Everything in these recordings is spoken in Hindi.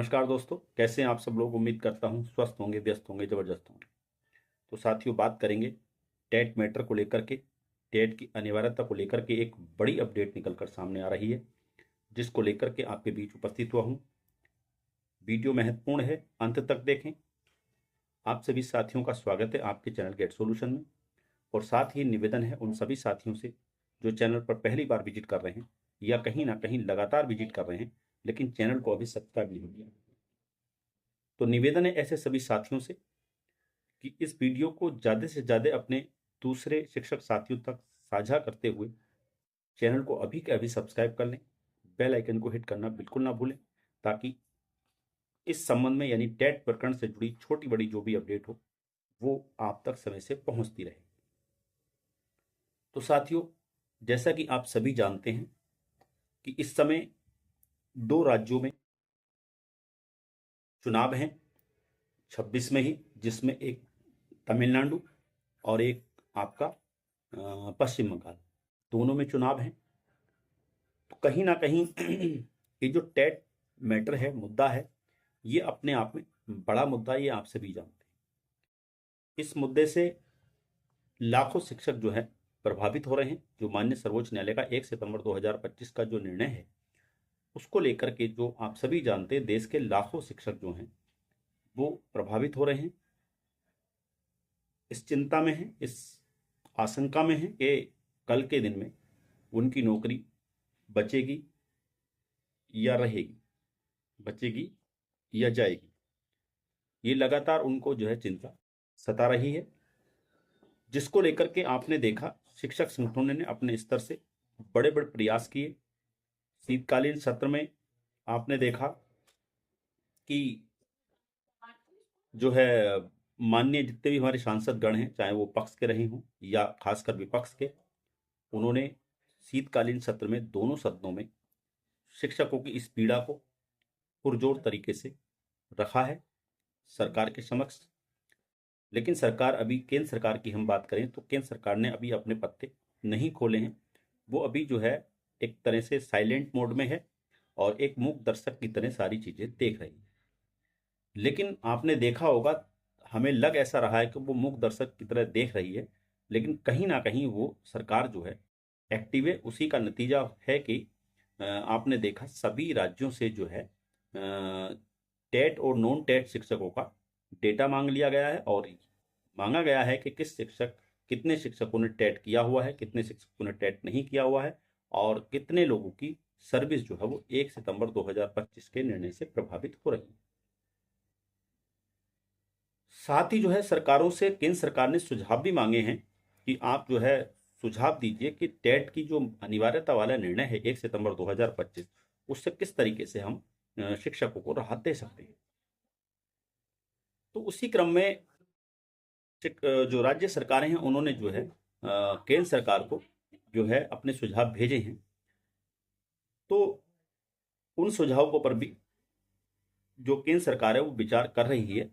नमस्कार दोस्तों, कैसे हैं आप सब लोग। उम्मीद करता हूं स्वस्थ होंगे, व्यस्त होंगे, जबरदस्त होंगे। तो साथियों, बात करेंगे टेट मैटर को लेकर के। टेट की अनिवार्यता को लेकर के एक बड़ी अपडेट निकलकर सामने आ रही है, जिसको लेकर के आपके बीच उपस्थित हुआ हूं। वीडियो महत्वपूर्ण है, अंत तक देखें। आप सभी साथियों का स्वागत है आपके चैनल गेट सॉल्यूशन में। और साथ ही निवेदन है उन सभी साथियों से जो चैनल पर पहली बार विजिट कर रहे हैं या कहीं ना कहीं लगातार विजिट कर रहे हैं लेकिन चैनल को अभी सब्सक्राइब नहीं किया। तो निवेदन है ऐसे सभी साथियों से कि इस वीडियो को ज़्यादा से ज़्यादा अपने दूसरे शिक्षक साथियों तक साझा करते हुए चैनल को अभी के अभी सब्सक्राइब कर लें। बेल आइकन को हिट करना बिल्कुल ना भूलें, ताकि इस संबंध में यानी टेट प्रकरण से जुड़ी छोटी बड़ी जो भी अपडेट हो वो आप तक समय से पहुंचती रहे। तो साथियों, जैसा कि आप सभी जानते हैं कि इस समय दो राज्यों में चुनाव हैं 26 में ही, जिसमें एक तमिलनाडु और एक आपका पश्चिम बंगाल, दोनों में चुनाव हैं। तो कहीं ना कहीं ये जो टेट मैटर है, मुद्दा है, ये अपने आप में बड़ा मुद्दा, ये आप सभी जानते हैं। इस मुद्दे से लाखों शिक्षक जो है प्रभावित हो रहे हैं। जो माननीय सर्वोच्च न्यायालय का 1 सितंबर 2025 का जो निर्णय है, उसको लेकर के जो आप सभी जानते हैं, देश के लाखों शिक्षक जो हैं वो प्रभावित हो रहे हैं, इस चिंता में हैं, इस आशंका में हैं कि कल के दिन में उनकी नौकरी बचेगी या रहेगी, बचेगी या जाएगी। ये लगातार उनको जो है चिंता सता रही है, जिसको लेकर के आपने देखा शिक्षक संगठनों ने अपने स्तर से बड़े बड़े प्रयास किए। शीतकालीन सत्र में आपने देखा कि जो है माननीय जितने भी हमारे सांसद गण हैं, चाहे वो पक्ष के रहे हों या खासकर विपक्ष के, उन्होंने शीतकालीन सत्र में दोनों सदनों में शिक्षकों की इस पीड़ा को पुरजोर तरीके से रखा है सरकार के समक्ष। लेकिन सरकार अभी, केंद्र सरकार की हम बात करें तो केंद्र सरकार ने अभी अपने पत्ते नहीं खोले हैं। वो अभी जो है एक तरह से साइलेंट मोड में है और एक मूक दर्शक की तरह सारी चीजें देख रही है। लेकिन आपने देखा होगा, हमें लग ऐसा रहा है कि वो मूक दर्शक की तरह देख रही है, लेकिन कहीं ना कहीं वो सरकार जो है एक्टिव है। उसी का नतीजा है कि आपने देखा सभी राज्यों से जो है टेट और नॉन टेट शिक्षकों का डेटा मांग लिया गया है और मांगा गया है कि कितने शिक्षकों ने टेट किया हुआ है, कितने शिक्षकों ने टेट नहीं किया हुआ है, और कितने लोगों की सर्विस जो है वो 1 सितंबर 2025 के निर्णय से प्रभावित हो रही है। साथ ही जो है सरकारों से केंद्र सरकार ने सुझाव भी मांगे हैं कि आप जो है सुझाव दीजिए कि टेट की जो अनिवार्यता वाला निर्णय है 1 सितंबर 2025, उससे किस तरीके से हम शिक्षकों को राहत दे सकते हैं। तो उसी क्रम में जो राज्य सरकारें हैं उन्होंने जो है केंद्र सरकार को जो है अपने सुझाव भेजे हैं। तो उन सुझावों पर भी जो केंद्र सरकार है वो विचार कर रही है।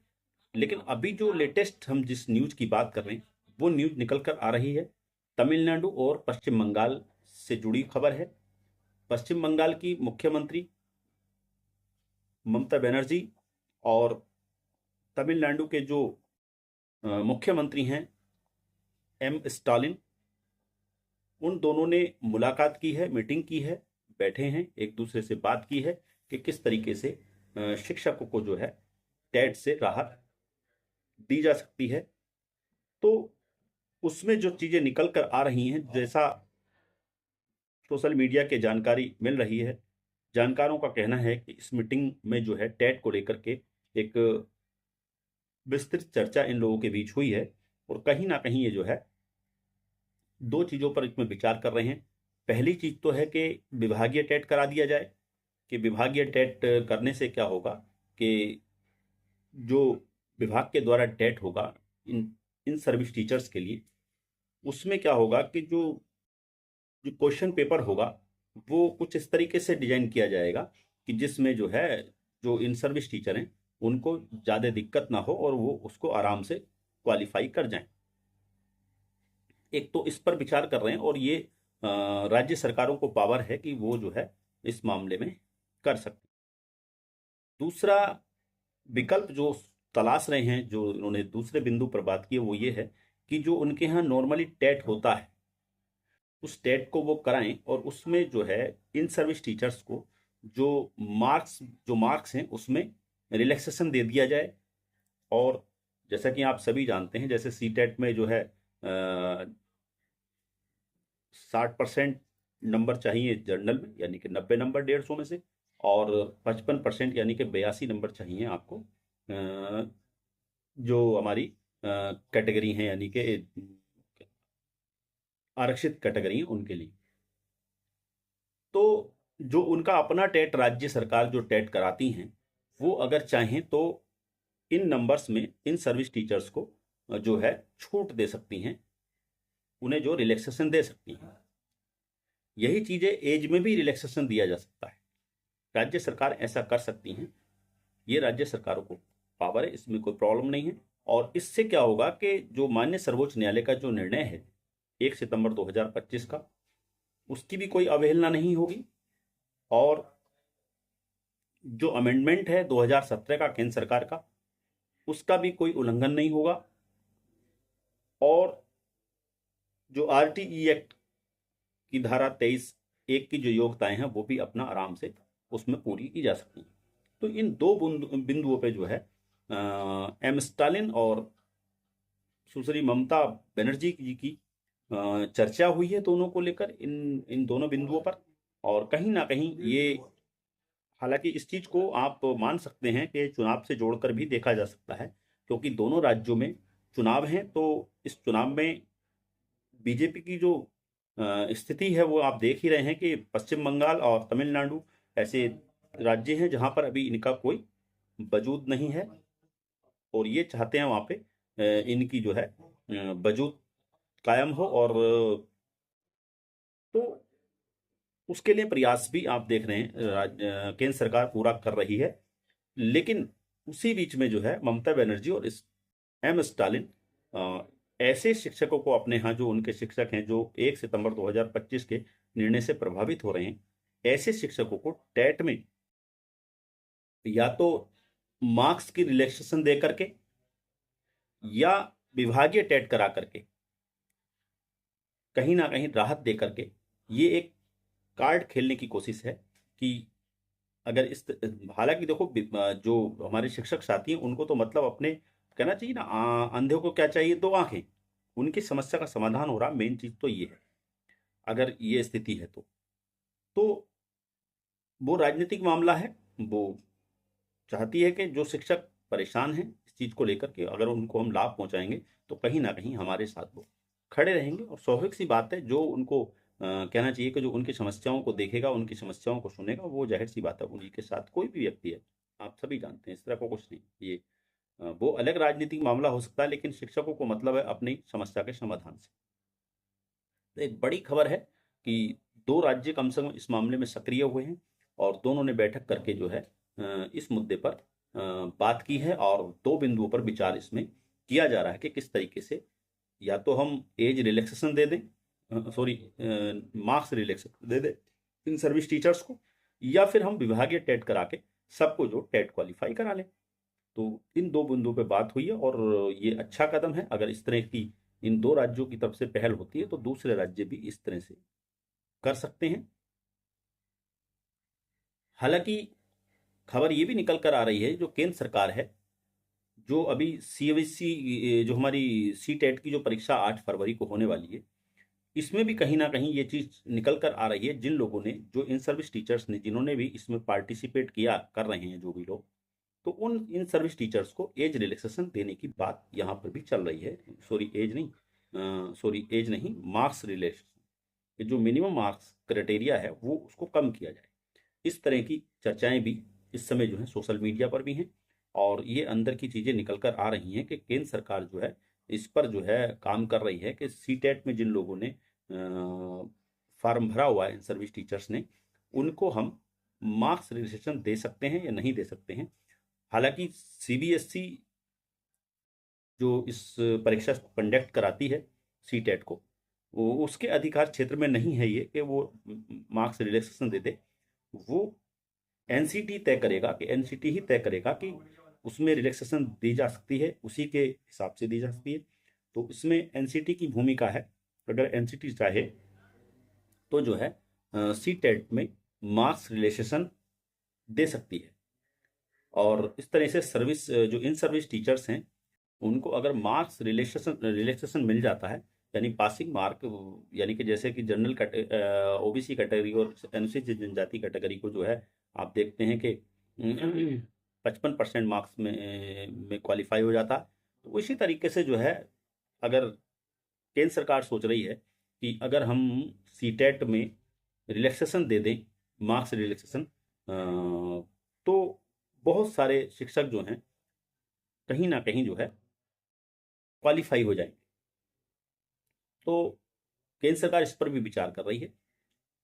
लेकिन अभी जो लेटेस्ट हम जिस न्यूज की बात कर रहे हैं वो न्यूज निकल कर आ रही है तमिलनाडु और पश्चिम बंगाल से जुड़ी खबर है। पश्चिम बंगाल की मुख्यमंत्री ममता बनर्जी और तमिलनाडु के जो मुख्यमंत्री हैं एम स्टालिन, उन दोनों ने मुलाकात की है, मीटिंग की है, बैठे हैं, एक दूसरे से बात की है कि किस तरीके से शिक्षकों को जो है टेट से राहत दी जा सकती है। तो उसमें जो चीजें निकल कर आ रही हैं, जैसा सोशल मीडिया के जानकारी मिल रही है, जानकारों का कहना है कि इस मीटिंग में जो है टेट को लेकर के एक विस्तृत चर्चा इन लोगों के बीच हुई है। और कहीं ना कहीं ये जो है दो चीजों पर इसमें विचार कर रहे हैं। पहली चीज तो है कि विभागीय टेट करा दिया जाए, कि विभागीय टेट करने से क्या होगा कि जो विभाग के द्वारा टेट होगा इन इन सर्विस टीचर्स के लिए, उसमें क्या होगा कि जो जो क्वेश्चन पेपर होगा वो कुछ इस तरीके से डिजाइन किया जाएगा कि जिसमें जो है जो इन सर्विस टीचर हैं उनको ज़्यादा दिक्कत ना हो और वो उसको आराम से क्वालिफाई कर जाएं। एक तो इस पर विचार कर रहे हैं और ये राज्य सरकारों को पावर है कि वो जो है इस मामले में कर सकते हैं। दूसरा विकल्प जो तलाश रहे हैं, जो उन्होंने दूसरे बिंदु पर बात की है, वो ये है कि जो उनके यहाँ नॉर्मली टेट होता है उस टेट को वो कराएं और उसमें जो है इन सर्विस टीचर्स को जो मार्क्स हैं उसमें रिलैक्सेशन दे दिया जाए। और जैसा कि आप सभी जानते हैं, जैसे सी टेट में जो है 60% नंबर चाहिए जर्नल में, यानी कि 90 नंबर 150 में से, और 55% यानी कि 82 नंबर चाहिए आपको जो हमारी कैटेगरी हैं, यानी कि आरक्षित कैटेगरी हैं उनके लिए। तो जो उनका अपना टेट राज्य सरकार जो टेट कराती हैं, वो अगर चाहें तो इन नंबर्स में इन सर्विस टीचर्स को जो है छूट दे सकती हैं, उन्हें जो रिलैक्सेशन दे सकती हैं। यही चीजें एज में भी रिलैक्सेशन दिया जा सकता है, राज्य सरकार ऐसा कर सकती हैं। ये राज्य सरकारों को पावर है, इसमें कोई प्रॉब्लम नहीं है। और इससे क्या होगा कि जो माननीय सर्वोच्च न्यायालय का जो निर्णय है 1 सितंबर 2025 का, उसकी भी कोई अवहेलना नहीं होगी। और जो अमेंडमेंट है 2017 का केंद्र सरकार का, उसका भी कोई उल्लंघन नहीं होगा। और जो आरटीई एक्ट की धारा 23(1) की जो योग्यताएं हैं वो भी अपना आराम से उसमें पूरी की जा सकती हैं। तो इन दो बिंदुओं पे जो है एम स्टालिन और सुश्री ममता बनर्जी जी की चर्चा हुई है दोनों को लेकर, इन इन दोनों बिंदुओं पर। और कहीं ना कहीं ये, हालांकि इस चीज को आप मान सकते हैं कि चुनाव से जोड़कर भी देखा जा सकता है, क्योंकि दोनों राज्यों में चुनाव हैं। तो इस चुनाव में बीजेपी की जो स्थिति है वो आप देख ही रहे हैं कि पश्चिम बंगाल और तमिलनाडु ऐसे राज्य हैं जहां पर अभी इनका कोई वजूद नहीं है, और ये चाहते हैं वहां पे इनकी जो है वजूद कायम हो। और तो उसके लिए प्रयास भी आप देख रहे हैं केंद्र सरकार पूरा कर रही है। लेकिन उसी बीच में जो है ममता बनर्जी और इस एम स्टालिन ऐसे शिक्षकों को अपने यहाँ, जो उनके शिक्षक हैं जो 1 सितंबर 2025 के निर्णय से प्रभावित हो रहे हैं, ऐसे शिक्षकों को टेट में या तो मार्क्स की रिलैक्सेशन दे करके या विभागीय टेट करा करके कहीं ना कहीं राहत दे करके ये एक कार्ड खेलने की कोशिश है कि अगर इस, हालांकि देखो जो हमारे शिक्षक साथी हैं उनको तो मतलब अपने कहना चाहिए ना, अंधे को क्या चाहिए, 2 आंखें। उनकी समस्या का समाधान हो रहा, मेन चीज तो ये है। अगर ये स्थिति है तो वो राजनीतिक मामला है। वो चाहती है कि जो शिक्षक परेशान हैं इस चीज को लेकर के, अगर उनको हम लाभ पहुंचाएंगे तो कहीं ना कहीं हमारे साथ वो खड़े रहेंगे। और स्वाभाविक सी बात है, जो उनको कहना चाहिए कि जो उनकी समस्याओं को देखेगा, उनकी समस्याओं को सुनेगा, वो जाहिर सी बात है उन्हीं के साथ कोई भी व्यक्ति है। आप सभी जानते हैं, इस तरह का कुछ नहीं। ये वो अलग राजनीतिक मामला हो सकता है, लेकिन शिक्षकों को मतलब है अपनी समस्या के समाधान से। तो एक बड़ी खबर है कि 2 राज्य कम से कम इस मामले में सक्रिय हुए हैं और दोनों ने बैठक करके जो है इस मुद्दे पर बात की है। और 2 बिंदुओं पर विचार इसमें किया जा रहा है कि किस तरीके से या तो हम एज रिलैक्सेशन दे दें, सॉरी मार्क्स रिलैक्सेशन दे दें इन सर्विस टीचर्स को, या फिर हम विभागीय टेट करा के सबको जो टेट क्वालिफाई करा लें। तो इन 2 बिंदुओं पे बात हुई है और ये अच्छा कदम है। अगर इस तरह की इन 2 राज्यों की तरफ से पहल होती है तो दूसरे राज्य भी इस तरह से कर सकते हैं। हालांकि खबर ये भी निकल कर आ रही है, जो केंद्र सरकार है, जो अभी सीबीएसई जो हमारी सी टेट की जो परीक्षा 8 फरवरी को होने वाली है, इसमें भी कहीं ना कहीं ये चीज निकल कर आ रही है। जिन लोगों ने, जो इन सर्विस टीचर्स ने, जिन्होंने भी इसमें पार्टिसिपेट किया, कर रहे हैं जो भी लोग, तो उन इन सर्विस टीचर्स को एज रिलैक्सेशन देने की बात यहाँ पर भी चल रही है। सॉरी एज नहीं, मार्क्स रिलैक्सेशन, जो मिनिमम मार्क्स क्राइटेरिया है वो उसको कम किया जाए। इस तरह की चर्चाएं भी इस समय जो है सोशल मीडिया पर भी हैं, और ये अंदर की चीज़ें निकल कर आ रही हैं कि केंद्र सरकार जो है इस पर जो है काम कर रही है कि सी टेट में जिन लोगों ने फार्म भरा हुआ है इन सर्विस टीचर्स ने, उनको हम मार्क्स रिलैक्सेशन दे सकते हैं या नहीं दे सकते हैं। हालांकि सीबीएसई जो इस परीक्षा को कंडक्ट कराती है सी टेट को, वो उसके अधिकार क्षेत्र में नहीं है ये कि वो मार्क्स रिलैक्सेशन दे दे। वो एनसीटी तय करेगा कि एनसीटी ही तय करेगा कि उसमें रिलैक्सेशन दी जा सकती है, उसी के हिसाब से दी जा सकती है। तो इसमें एनसीटी की भूमिका है। अगर एनसीटी चाहे तो जो है सी टेट में मार्क्स रिलैक्सेशन दे सकती है। और इस तरह से सर्विस जो इन सर्विस टीचर्स हैं उनको अगर मार्क्स रिलैक्सेशन मिल जाता है, यानी पासिंग मार्क, यानी कि जैसे कि जनरल ओबीसी कैटेगरी और अनुसूचित जनजाति कैटेगरी को जो है आप देखते हैं कि 55% मार्क्स में क्वालिफाई हो जाता। तो इसी तरीके से जो है अगर केंद्र सरकार सोच रही है कि अगर हम सी टेट में रिलैक्सेशन दे दें, मार्क्स रिलैक्सेशन, तो बहुत सारे शिक्षक जो हैं कहीं ना कहीं जो है क्वालिफाई हो जाएंगे। तो केंद्र सरकार इस पर भी विचार कर रही है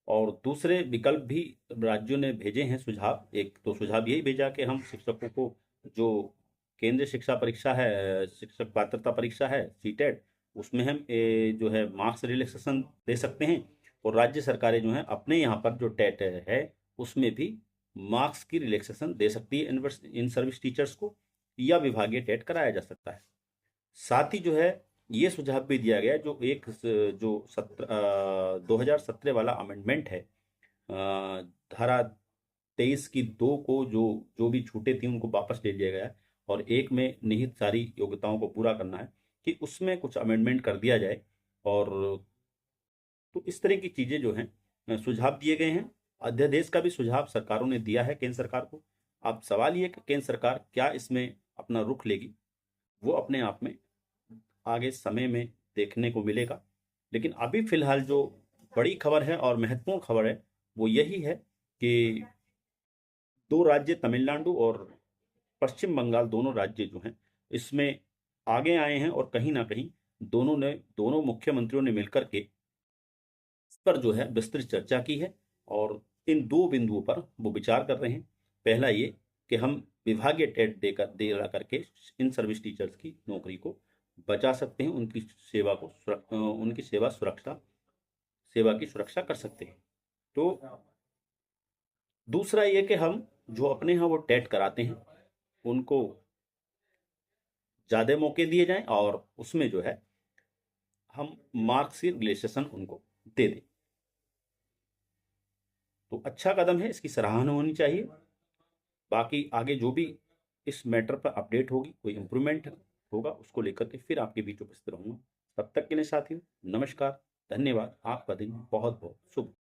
और दूसरे विकल्प भी राज्यों ने भेजे हैं सुझाव। एक तो सुझाव यही भेजा कि हम शिक्षकों को जो केंद्रीय शिक्षा परीक्षा है, शिक्षक पात्रता परीक्षा है सीटेट, उसमें हम जो है मार्क्स रिलैक्सेशन दे सकते हैं और राज्य सरकारें जो हैं अपने यहाँ पर जो टेट है उसमें भी मार्क्स की रिलैक्सेशन दे सकती है इन सर्विस टीचर्स को, या विभागीय टेट कराया जा सकता है। साथ ही जो है ये सुझाव भी दिया गया जो एक जो 2017 वाला अमेंडमेंट है, धारा 23 की 2 को जो जो भी छूटे थी उनको वापस ले लिया गया है और एक में निहित सारी योग्यताओं को पूरा करना है कि उसमें कुछ अमेंडमेंट कर दिया जाए। और तो इस तरह की चीजें जो हैं सुझाव दिए गए हैं। अध्यादेश का भी सुझाव सरकारों ने दिया है केंद्र सरकार को। अब सवाल ये कि केंद्र सरकार क्या इसमें अपना रुख लेगी, वो अपने आप में आगे समय में देखने को मिलेगा। लेकिन अभी फिलहाल जो बड़ी खबर है और महत्वपूर्ण खबर है वो यही है कि दो राज्य तमिलनाडु और पश्चिम बंगाल, दोनों राज्य जो हैं इसमें आगे आए हैं और कहीं ना कहीं दोनों मुख्यमंत्रियों ने मिलकर के इस पर जो है विस्तृत चर्चा की है और इन दो बिंदुओं पर वो विचार कर रहे हैं। पहला ये कि हम विभागीय टेट दे करके इन सर्विस टीचर्स की नौकरी को बचा सकते हैं, उनकी सेवा को उनकी सेवा की सुरक्षा कर सकते हैं। तो दूसरा ये कि हम जो अपने यहाँ वो टेट कराते हैं उनको ज़्यादा मौके दिए जाएं और उसमें जो है हम मार्क्स की रिलैक्सेशन उनको दे दें। तो अच्छा कदम है, इसकी सराहना होनी चाहिए। बाकी आगे जो भी इस मैटर पर अपडेट होगी, कोई इंप्रूवमेंट होगा, उसको लेकर के फिर आपके बीच उपस्थित रहूंगा। तब तक के लिए साथियों नमस्कार, धन्यवाद। आपका दिन बहुत बहुत शुभ।